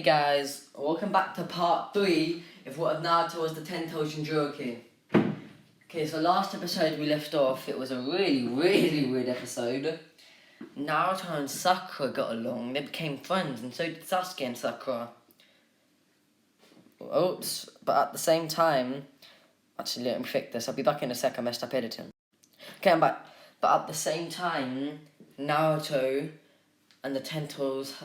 guys, welcome back to part 3 of what I've now told the 10 Toes Jinchuriki. Okay, so last episode we left off, it was a really weird episode. Naruto and Sakura got along, they became friends, and so did Sasuke and Sakura. Oops, but at the same time, actually let me fix this, I'll be back in a sec, I messed up editing. Okay, I'm back. But at the same time, Naruto and the 10 Toes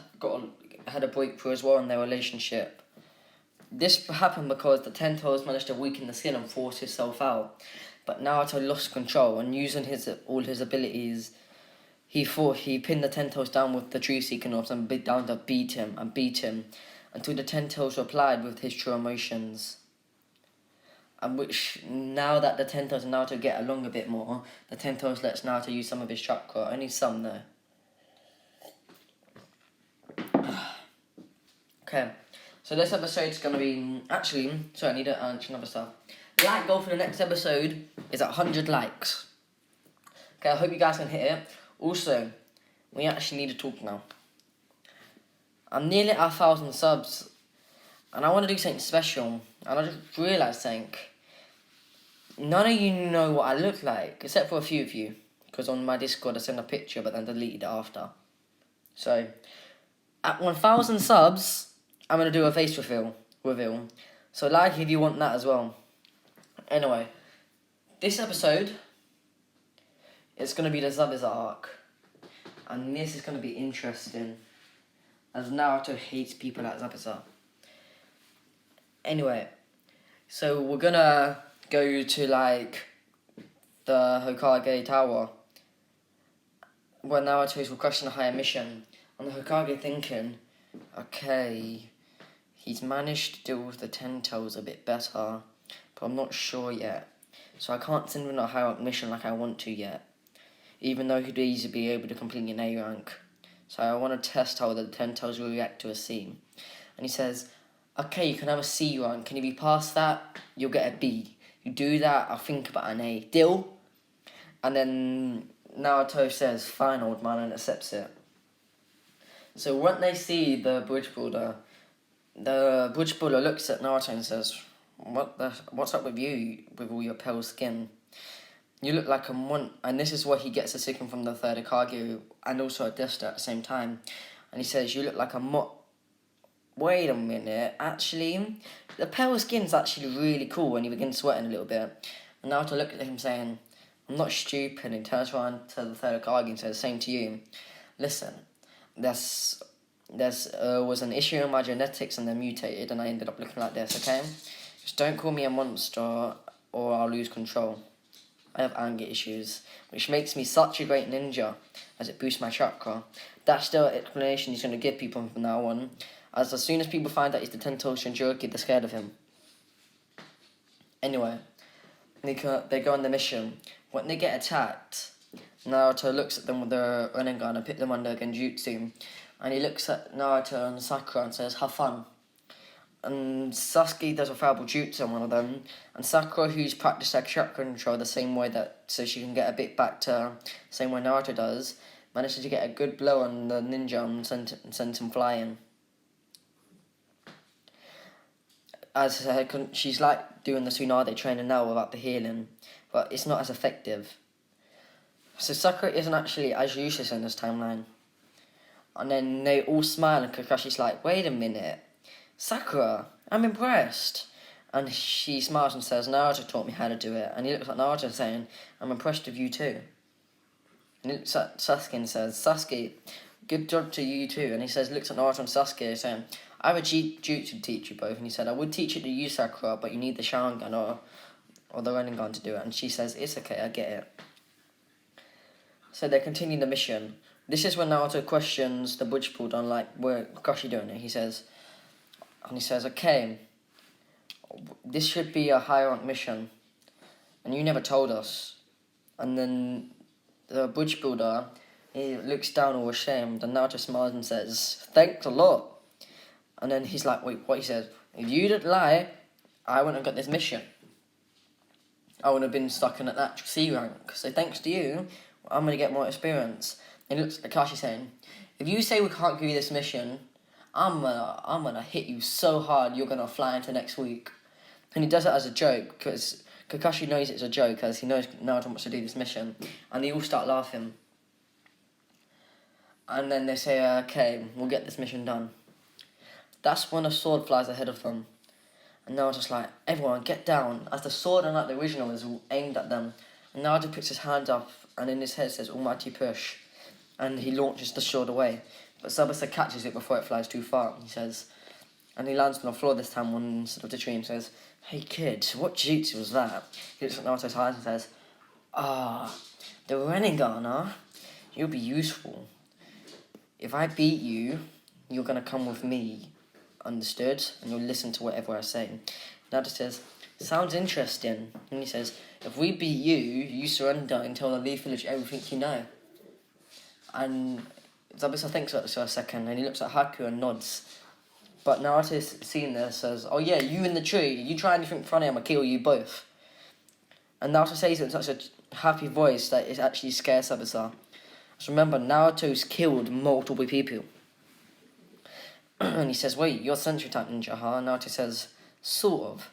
had a breakthrough as well in their relationship. This happened because the 10 Toes managed to weaken the skin and force himself out. But Naruto lost control, and using all his abilities, he pinned the 10 Toes down with the true seeking orbs and down to beat him until the 10 Toes replied with his true emotions. And which, now that the 10 Toes and Naruto get along a bit more, the 10 Toes lets Naruto use some of his chakra, only some though. Okay, so this episode's gonna be, I need to answer another stuff. The like goal for the next episode is at 100 likes. Okay, I hope you guys can hit it. Also, we actually need to talk now. I'm nearly at 1,000 subs, and I want to do something special, and I just realised something. None of you know what I look like, except for a few of you, because on my Discord I sent a picture but then deleted it after. So, at 1,000 subs, I'm going to do a face reveal. So like if you want that as well. Anyway, this episode is going to be the Zabuza arc. And this is going to be interesting, as Naruto hates people at Zabuza. Anyway, so we're going to go to like the Hokage Tower, where Naruto's requesting a higher mission. And the Hokage thinking, okay, he's managed to deal with the 10 Toes a bit better, but I'm not sure yet. So I can't send him a high rank mission like I want to yet, even though he'd easily be able to complete an A rank. So I want to test how the 10 Toes will react to a C. And he says, okay, you can have a C rank. Can you be past that? You'll get a B. You do that, I'll think about an A. Deal? And then Naruto says, fine, old man, and accepts it. So when they see the bridge builder looks at Naruto and says, what's up with you, with all your pale skin? You look like a munt. And this is what he gets a signal from the third Hokage, and also a Desta at the same time. And he says, you look like a mutt. Wait a minute, actually, the pale skin's actually really cool when he begins sweating a little bit. And Naruto looks at him saying, I'm not stupid, and he turns around to the third Hokage and says, same to you. Listen, there's was an issue in my genetics and they're mutated and I ended up looking like this, okay? Just don't call me a monster or I'll lose control. I have anger issues, which makes me such a great ninja, as it boosts my chakra. That's the explanation he's going to give people from now on, as soon as people find out he's the 10 Toes Jinchuriki, they're scared of him. Anyway, they go on the mission. When they get attacked, Naruto looks at them with the Rinnegan and put them under Genjutsu. And he looks at Naruto and Sakura and says, have fun. And Sasuke does a terrible jutsu on one of them. And Sakura, who's practiced her chakra control the same way so she can get a bit back to the same way Naruto does, manages to get a good blow on the ninja and sends him flying. As she's like doing the Tsunade training now without the healing, but it's not as effective. So Sakura isn't actually as useless in this timeline. And then they all smile and Kakashi's like, wait a minute, Sakura, I'm impressed. And she smiles and says, Naruto taught me how to do it. And he looks at Naruto saying, I'm impressed with you too. And he looks at Sasuke and says, Sasuke, good job to you too. And he looks at Naruto and Sasuke saying, I have a jutsu to teach you both. And he said, I would teach it to you, Sakura, but you need the Sharingan or the Rinnegan to do it. And she says, it's okay, I get it. So they continue the mission. This is when Naruto questions the bridge pulled on, like, where Kakashi doing it. He says, okay, this should be a high rank mission, and you never told us. And then the bridge builder, he looks down all ashamed, and Naruto smiles and says, thanks a lot. And then he's like, wait, what? He says, if you didn't lie, I wouldn't have got this mission. I would have been stuck in an actual C rank. So thanks to you, I'm going to get more experience. And he looks at Kakashi saying, if you say we can't give you this mission, I'm gonna hit you so hard you're gonna fly into next week. And he does it as a joke because Kakashi knows it's a joke because he knows Naruto wants to do this mission, and they all start laughing. And then they say, okay, we'll get this mission done. That's when a sword flies ahead of them. And Naruto's like, everyone get down, as the sword unlike the original is aimed at them. And Naruto puts his hand up and in his head says, Almighty Push. And he launches the sword away. But Tsubasa catches it before it flies too far, he says. And he lands on the floor this time instead of the tree and says, hey kid, what jutsu was that? He looks at Naruto's eyes and says, the Rinnegan, huh? You'll be useful. If I beat you, you're gonna come with me. Understood? And you'll listen to whatever I say. Naruto says, sounds interesting. And he says, if we beat you, you surrender and tell the Leaf Village everything you know. And Tsubasa thinks about this for a second, and he looks at Haku and nods. But Naruto's seeing this says, oh yeah, you in the tree, you try anything funny, I'm gonna kill you both. And Naruto says it in such a happy voice that it actually scares Tsubasa. So remember, Naruto's killed multiple people. And he says, wait, you're Sentry Type Ninja, huh? And Naruto says, sort of.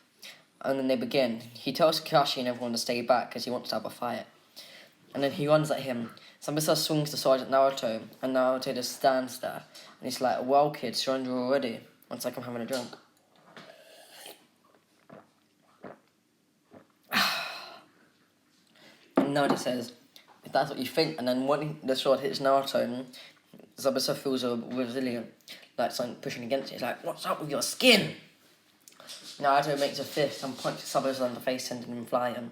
And then they begin. He tells Kakashi and everyone to stay back because he wants to have a fight. And then he runs at him. Tsubasa swings the sword at Naruto, and Naruto just stands there. And he's like, well, kid, surrender already. One sec, I'm having a drink. And Naruto says, if that's what you think. And then when the sword hits Naruto, Tsubasa feels resilient, like something pushing against it. He's like, what's up with your skin? Naruto makes a fist and points at Tsubasa on the face, sending him flying. And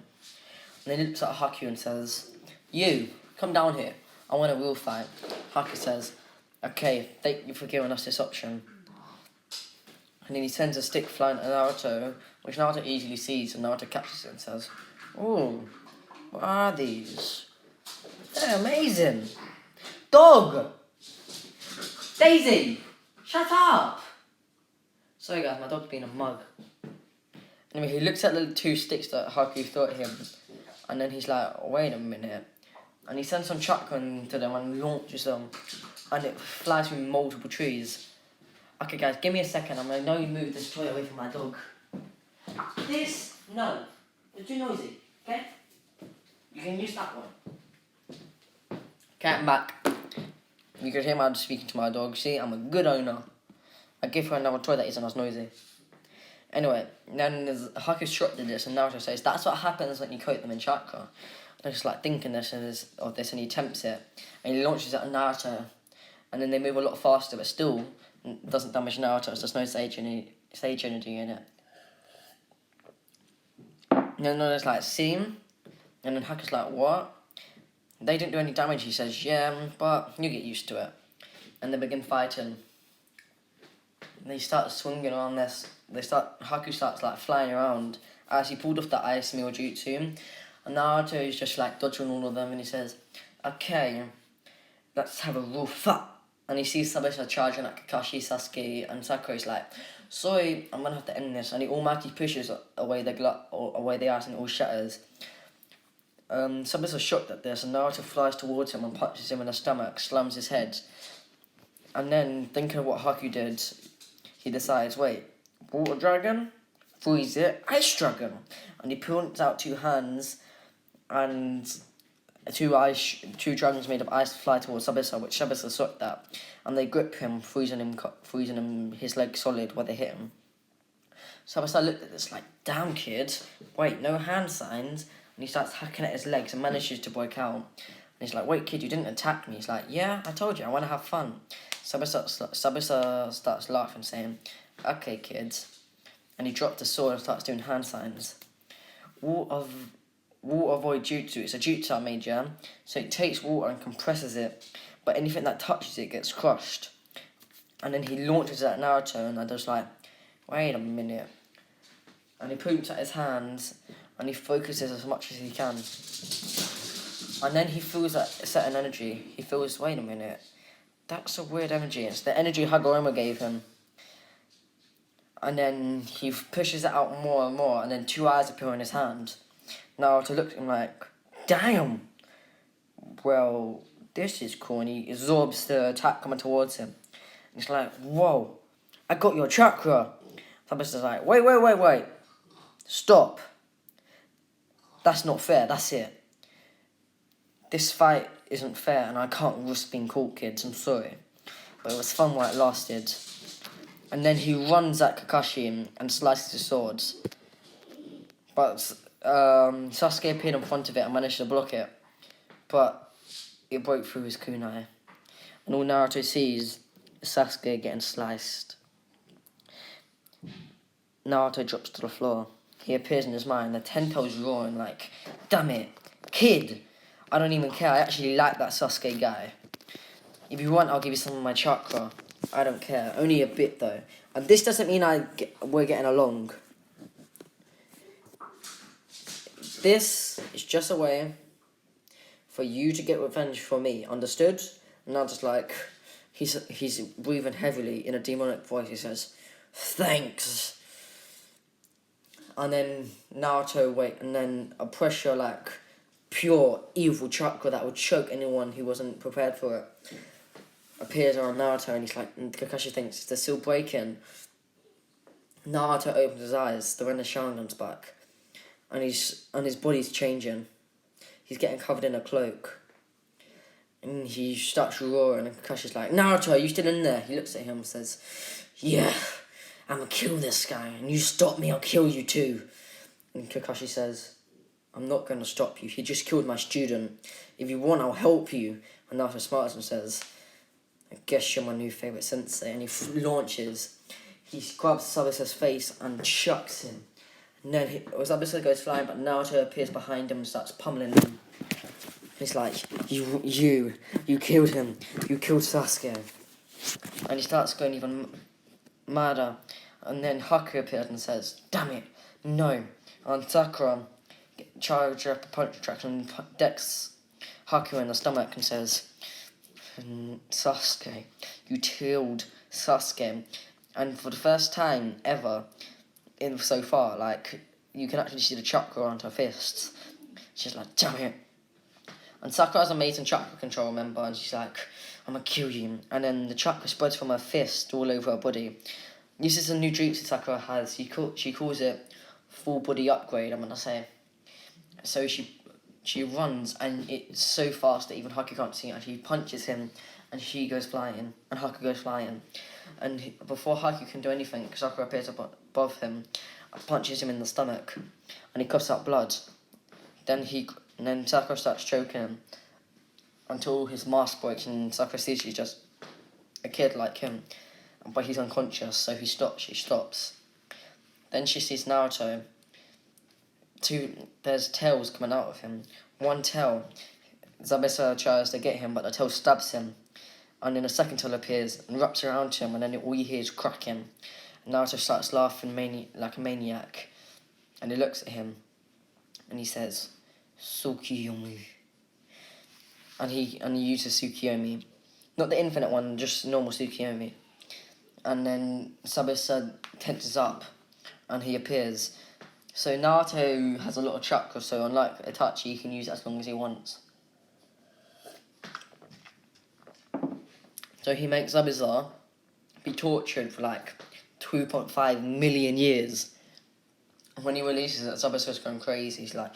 then he looks at Haku and says, you, come down here. I want a real fight. Haku says, okay, thank you for giving us this option. And then he sends a stick flying at Naruto, which Naruto easily sees, and Naruto catches it and says, ooh, what are these? They're amazing. Dog! Daisy! Shut up! Sorry guys, my dog's being a mug. Anyway, he looks at the two sticks that Haku threw at him, and then he's like, wait a minute. And he sends some chakra into them and launches them, and it flies through multiple trees. Okay guys, give me a second, I'm gonna move this toy away from my dog. This, no. It's too noisy, okay? You can use that one. Okay, I'm back. You can hear me speaking to my dog. See, I'm a good owner. I give her another toy that isn't as noisy. Anyway, then Haku structured this, and Naruto says, that's what happens when you coat them in chakra. And I'm just like thinking this, and he attempts it. And he launches it at Naruto. And then they move a lot faster, but still doesn't damage Naruto, so there's no sage energy in it. And then there's like, see? And then Haku's like, what? They didn't do any damage, he says, yeah, but you get used to it. And they begin fighting. And they start swinging around this. Haku starts like flying around as he pulled off the Ice Meal Jutsu. And Naruto is just like dodging all of them, and he says, okay, let's have a real fight. And he sees Tsubasa charging at Kakashi, Sasuke, and Sakura's like, sorry, I'm gonna have to end this. And he automatically pushes away the ice, and it all shatters. Tsubasa's shocked at this, and Naruto flies towards him and punches him in the stomach, slams his head. And then, thinking of what Haku did, he decides, wait, Water Dragon? Freeze it, Ice Dragon! And he points out two hands, and two dragons made of ice fly towards Tsubasa, which Tsubasa sucked at. And they grip him, freezing him his leg solid where they hit him. Tsubasa looked at this like, damn kid, wait, no hand signs? And he starts hacking at his legs and manages to break out. And he's like, wait kid, you didn't attack me. He's like, yeah, I told you, I want to have fun. Tsubasa starts laughing, saying, okay kids. And he dropped the sword and starts doing hand signs. Water Void Jutsu, it's a jutsu I made, yeah? So it takes water and compresses it, but anything that touches it gets crushed. And then he launches it at Naruto, and I'm just like, wait a minute. And he points at his hands, and he focuses as much as he can. And then he feels that certain energy. He feels, wait a minute, that's a weird energy. It's the energy Hagoromo gave him. And then he pushes it out more and more, and then two eyes appear in his hand. Naruto looks at him like, damn! Well, this is cool, and he absorbs the attack coming towards him. He's like, whoa, I got your chakra. Zabuza's like, wait. Stop. That's not fair, that's it. This fight isn't fair and I can't risk being caught, kids, I'm sorry. But it was fun while it lasted. And then he runs at Kakashi and slices his swords. But Sasuke appeared in front of it and managed to block it. But it broke through his kunai. And all Naruto sees is Sasuke getting sliced. Naruto drops to the floor. He appears in his mind. The Ten Tails roaring like, damn it, kid. I don't even care. I actually like that Sasuke guy. If you want, I'll give you some of my chakra. I don't care. Only a bit, though. And this doesn't mean we're getting along. This is just a way for you to get revenge for me. Understood? And now just like, he's breathing heavily in a demonic voice. He says, thanks. And then Naruto, and then a pressure like pure evil chakra that would choke anyone who wasn't prepared for it appears on Naruto, and he's like, and Kakashi thinks they're still breaking. Naruto opens his eyes, the Ren Sharingan's back, and his body's changing. He's getting covered in a cloak, and he starts roaring, and Kakashi's like, Naruto, are you still in there? He looks at him and says, yeah, I'm gonna kill this guy, and you stop me, I'll kill you too. And Kakashi says, I'm not gonna stop you, he just killed my student. If you want, I'll help you. And Naruto smiles and says, I guess you're my new favourite sensei. And he launches. He grabs Zabuza's face and chucks him. And then Zabuza goes flying, but Naruto appears behind him and starts pummeling him. He's like, you killed him. You killed Sasuke. And he starts going even madder. And then Haku appears and says, damn it, no. And Sakura charges up a punch attraction and decks Haku in the stomach and says, Sasuke, you killed Sasuke. And for the first time ever so far, like, you can actually see the chakra on her fists. She's like, damn it. And Sakura has amazing chakra control, remember, and she's like, I'm gonna kill you. And then the chakra spreads from her fist all over her body. This is a new jutsu Sakura has. She calls it full body upgrade, I'm gonna say. So she runs, and it's so fast that even Haku can't see it, and she punches him, and she goes flying, and Haku goes flying. And before Haku can do anything, Sakura appears above him, punches him in the stomach, and he coughs out blood. Then Sakura starts choking him, until his mask breaks, and Sakura sees she's just a kid like him, but he's unconscious, so she stops. Then she sees Naruto. There's tails coming out of him. One tail, Zabuza tries to get him, but the tail stabs him. And then a second tail appears and wraps around him, and then all you hear is cracking. And Naruto starts laughing like a maniac. And he looks at him, and he says, Tsukiyomi. And he uses Tsukiyomi. Not the infinite one, just normal Tsukiyomi. And then Zabuza tenses up, and he appears. So Naruto has a lot of chakra, so unlike Itachi, he can use it as long as he wants. So he makes Zabuza be tortured for like 2.5 million years. And when he releases it, Zabuza's going crazy. He's like,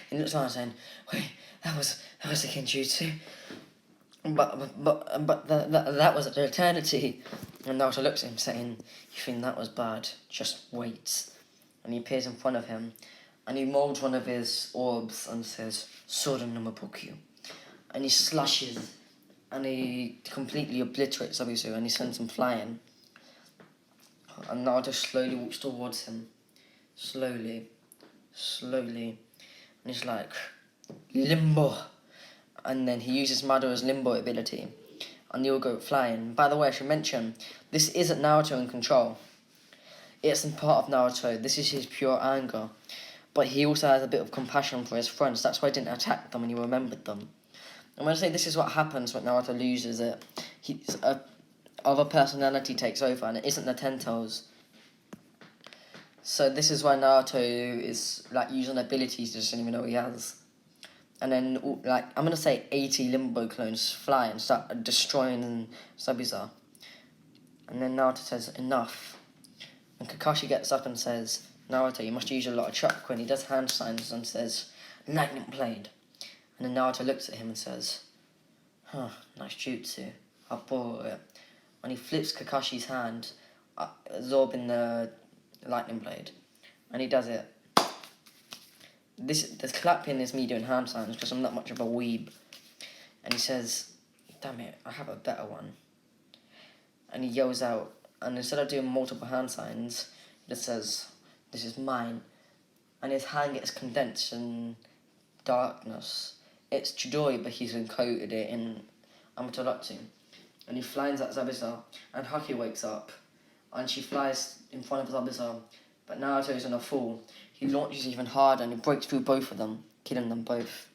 he looks around saying, wait, that was a Genjutsu. But that was an eternity. And Naruto looks at him saying, you think that was bad? Just wait. And he appears in front of him, and he molds one of his orbs and says, Soren no Mapokyu. And he slashes, and he completely obliterates Zabuza, and he sends him flying. And Naruto slowly walks towards him. Slowly. And he's like, Limbo. And then he uses Madara's Limbo ability, and he'll go flying. By the way, I should mention, this isn't Naruto in control. It isn't part of Naruto. This is his pure anger. But he also has a bit of compassion for his friends. That's why he didn't attack them and he remembered them. And when I say this is what happens when Naruto loses it, other personality takes over, and it isn't the Ten Tails. So this is why Naruto is like using abilities he doesn't even know he has. and then like I'm gonna say 80 Limbo clones fly and start destroying Zabuza. And then Naruto says enough, and Kakashi gets up and says, Naruto, you must use a lot of chakra, and he does hand signs and says, lightning blade. And then Naruto looks at him and says, huh, nice jutsu, I'll borrow it. And he flips Kakashi's hand, absorbing the lightning blade, and he does it. This clapping is me doing hand signs because I'm not much of a weeb. And he says, damn it, I have a better one. And he yells out, and instead of doing multiple hand signs, he just says, this is mine. And his hand gets condensed in darkness. It's Chidori, but he's encoded it in Amaterasu. And he flies at Zabuza, and Haki wakes up, and she flies in front of Zabuza, but Naruto's in a fall. He launches even harder, and he breaks through both of them, killing them both.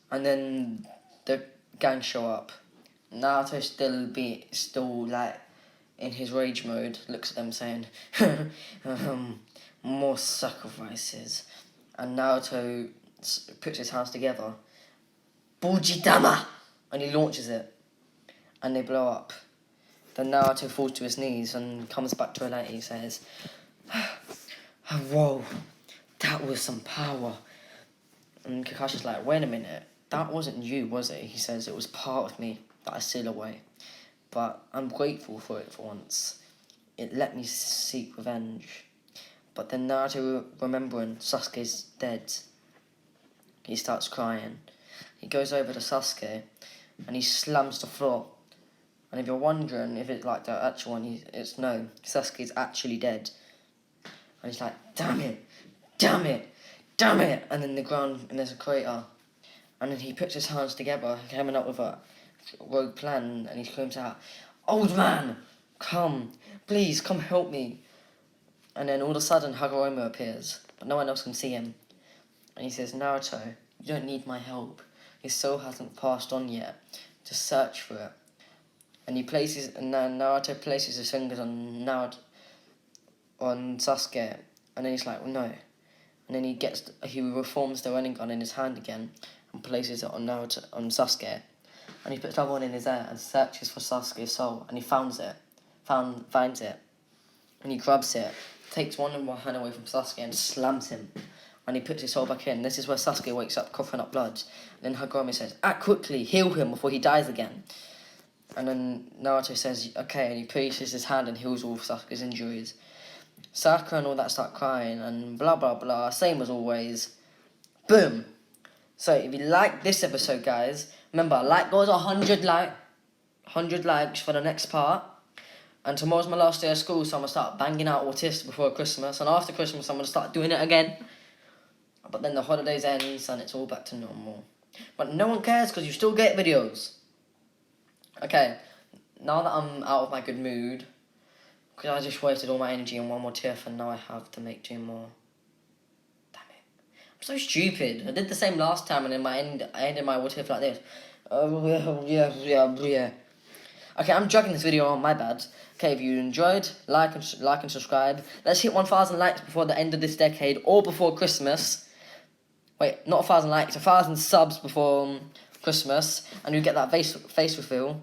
And then the gang show up. Naruto still like in his rage mode, looks at them saying, more sacrifices. And Naruto puts his hands together, Bujidama, and he launches it, and they blow up. Then Naruto falls to his knees and comes back to reality. He says, whoa, that was some power. And Kakashi's like, wait a minute, that wasn't you, was it? He says, it was part of me that I sealed away, but I'm grateful for it for once. It let me seek revenge. But then Naruto, remembering Sasuke's dead, he starts crying. He goes over to Sasuke, and he slams the floor. And if you're wondering if it's like the actual one, it's no, Sasuke's actually dead. And he's like, damn it, damn it, damn it. And then the ground, and there's a crater. And then he puts his hands together, coming up with a rogue plan, and he screams out, old man, come, please, come help me. And then all of a sudden, Hagoromo appears, but no one else can see him. And he says, Naruto, you don't need my help. Your soul hasn't passed on yet. Just search for it. And Naruto places his fingers on Sasuke, and then he's like, well, no. And then he reforms the Rinnegan in his hand again, and places it on Sasuke. And he puts that one in his air and searches for Sasuke's soul, and he finds it. And he grabs it, takes one hand away from Sasuke and slams him. And he puts his soul back in. This is where Sasuke wakes up, coughing up blood. And then Hagoromo says, act quickly, heal him before he dies again. And then Naruto says, okay, and he places his hand and heals all of Sasuke's injuries. Sakura and all that start crying, and blah, blah, blah, same as always. Boom. So, if you like this episode, guys, remember, like goes 100 likes for the next part. And tomorrow's my last day of school, so I'm going to start banging out Autist before Christmas. And after Christmas, I'm going to start doing it again. But then the holidays end, and it's all back to normal. But no one cares, because you still get videos. Okay, now that I'm out of my good mood, because I just wasted all my energy on one more tiff, and now I have to make 2 more. Damn it. I'm so stupid. I did the same last time, and then I ended my what if like this. Yeah. Okay, I'm dragging this video on, my bad. Okay, if you enjoyed, like and subscribe. Let's hit 1,000 likes before the end of this decade, or before Christmas. Wait, not 1,000 likes, 1,000 subs before Christmas, and you get that face reveal.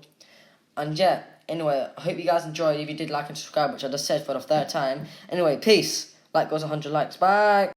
And yeah, anyway, I hope you guys enjoyed. If you did, like and subscribe, which I just said for the 3rd time. Anyway, peace. Like goes 100 likes. Bye.